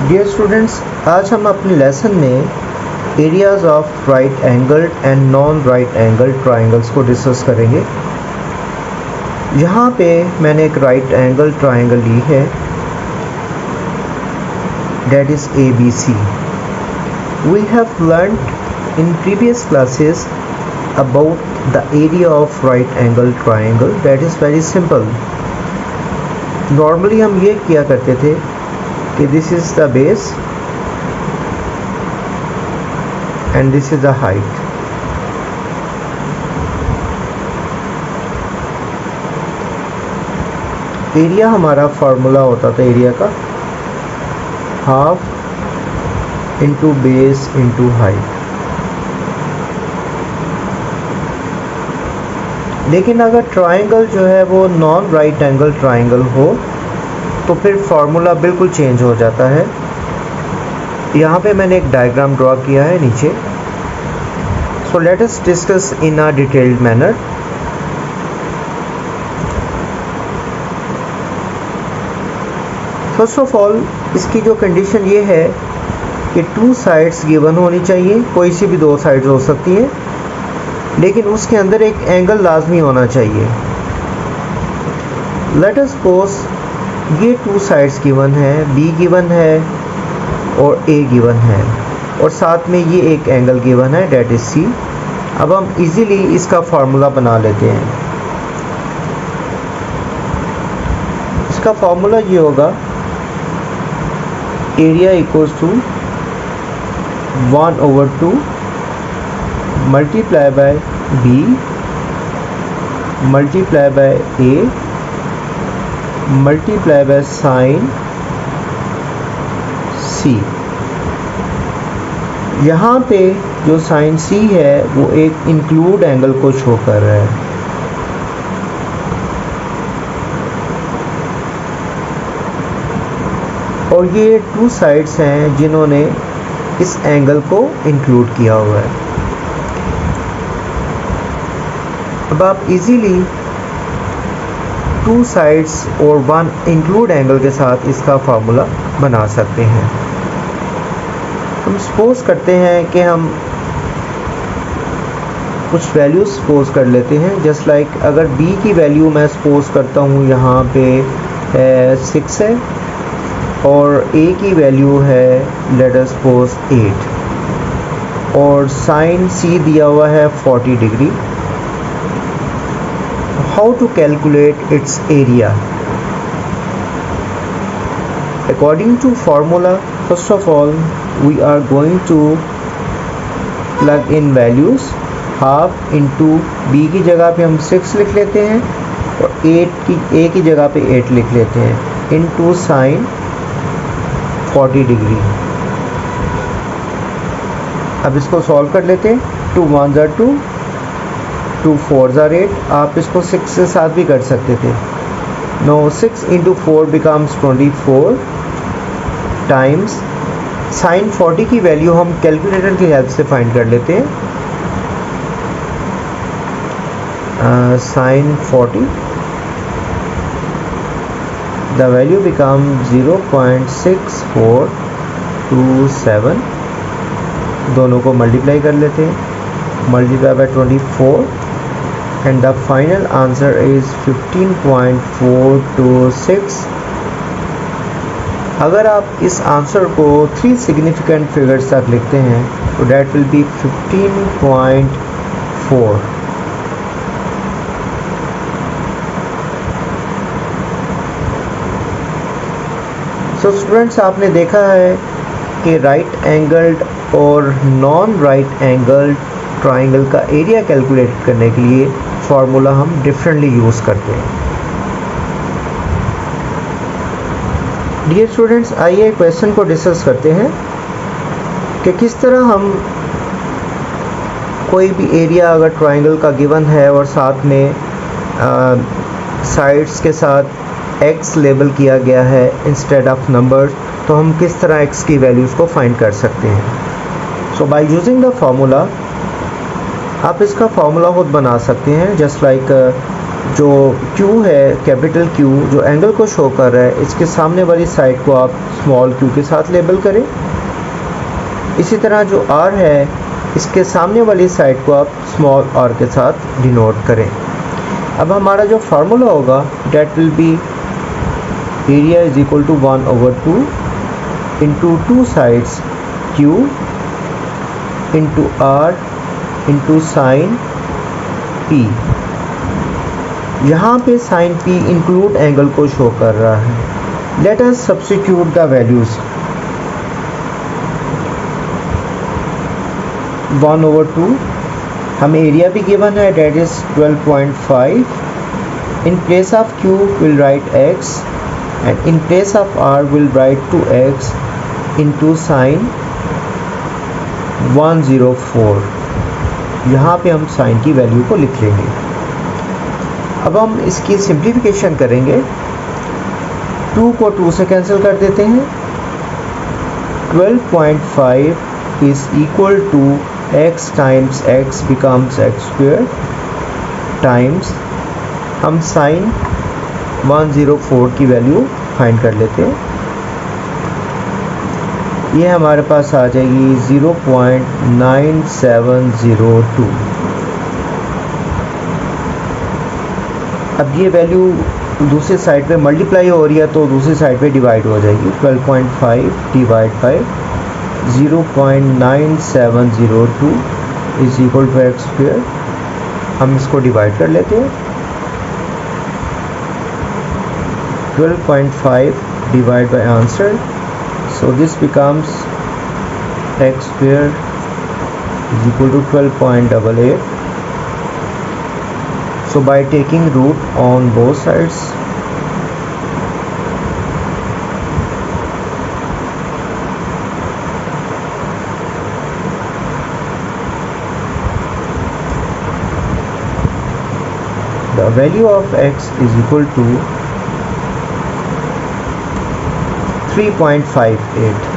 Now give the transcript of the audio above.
Dear students, आज हम अपने लेसन में areas of right angled and non right angled triangles को डिस्कस करेंगे। यहाँ पे मैंने एक राइट एंगल ट्राइंगल ली है, that is ABC. We have learnt in previous classes about the area of right angle triangle. That is very simple. Normally हम ये किया करते थे कि this is the base and this is the height. Area हमारा formula होता था area का half into base into height. लेकिन अगर ट्राइंगल जो है वो नॉन राइट एंगल ट्राइंगल हो तो फिर फार्मूला बिल्कुल चेंज हो जाता है। यहाँ पे मैंने एक डायग्राम ड्रॉ किया है नीचे। So let us discuss in a detailed manner. First of all इसकी जो कंडीशन ये है कि टू साइड्स गिवन होनी चाहिए, कोई सी भी दो साइड्स हो सकती हैं, लेकिन उसके अंदर एक एंगल लाजमी होना चाहिए। लेट अस सपोज ये टू साइड्स गिवन है, बी गिवन है और ए गिवन है, और साथ में ये एक एंगल गिवन है डेट इज सी। अब हम इजीली इसका फार्मूला बना लेते हैं। इसका फार्मूला ये होगा area equals to 1/2 multiply by B multiply by A multiply by sine C. यहाँ पे जो साइन सी है वो एक इंक्लूड एंगल को शो कर रहा है। और ये टू साइड्स हैं जिन्होंने इस एंगल को इंक्लूड किया हुआ है। अब आप इजीली टू साइड्स और वन इंक्लूड एंगल के साथ इसका फार्मूला बना सकते हैं। हम सपोज करते हैं कि हम कुछ वैल्यू सपोज कर लेते हैं। जस्ट लाइक अगर b की वैल्यू मैं सपोज करता हूँ यहाँ पे 6 है और a की वैल्यू है लेट अस सपोज 8 और साइन c दिया हुआ है 40 degree. How to calculate its area? According to formula, first of all we are going to plug in values। Half into B की जगह पे हम 6 लिख लेते हैं और 8 की ए की जगह पे 8 लिख लेते हैं इंटू साइन 40 डिग्री। अब इसको सॉल्व कर लेते हैं। 2 1 ज़ा 2 2 4 ज़ा 8। आप इसको 6 से साथ भी कर सकते थे। No 6 into 4 becomes 24 times sine 40 की वैल्यू हम कैलकुलेटर की हेल्प से फाइंड कर लेते हैं। Sine 40 the value become 0.6427। दोनों को मल्टीप्लाई कर लेते हैं। Multiply by 24 and the final answer is 15.426। अगर आप इस आंसर को 3 सिग्निफिकेंट फिगर्स तक लिखते हैं तो that will be 15.4। So students, आपने देखा है कि राइट एंगल्ड और नॉन राइट एंगल्ड ट्राइंगल का एरिया कैलकुलेट करने के लिए फार्मूला हम डिफरेंटली यूज़ करते हैं। डियर स्टूडेंट्स, आइए क्वेश्चन को डिस्कस करते हैं कि किस तरह हम कोई भी एरिया अगर ट्राइंगल का गिवन है और साथ में साइड्स के साथ x लेबल किया गया है इंस्टेड ऑफ नंबर्स, तो हम किस तरह x की वैल्यूज़ को फाइंड कर सकते हैं। सो बाय यूजिंग द फार्मूला आप इसका फार्मूला खुद बना सकते हैं। जस्ट लाइक जो Q है, कैपिटल Q जो एंगल को शो कर रहा है, इसके सामने वाली साइड को आप स्मॉल q के साथ लेबल करें। इसी तरह जो R है, इसके सामने वाली साइड को आप स्मॉल r के साथ डिनोट करें। अब हमारा जो फार्मूला होगा that will be area is equal to 1/2 into two sides Q into R into sine P। यहाँ पे साइन P इंक्लूड एंगल को शो कर रहा है। Let us substitute the values. 1/2 हमें एरिया भी गिवन है, that is 12.5। In place of Q will write x and in place of R will write 2x into sine 104। यहाँ पे हम साइन की वैल्यू को लिख लेंगे। अब हम इसकी सिंप्लीफिकेशन करेंगे। 2 को 2 से कैंसिल कर देते हैं। 12.5 is equal to x times x becomes x square times हम साइन 104 की वैल्यू फाइंड कर लेते हैं। ये हमारे पास आ जाएगी 0.9702। अब ये वैल्यू दूसरी साइड पे मल्टीप्लाई हो रही है तो दूसरी साइड पे डिवाइड हो जाएगी। 12.5 divide by 0.9702 is equal to x square. हम इसको डिवाइड कर लेते हैं। 12.5 divide by answer, so this becomes x square is equal to 12.88. So by taking root on both sides, the value of x is equal to 3.58.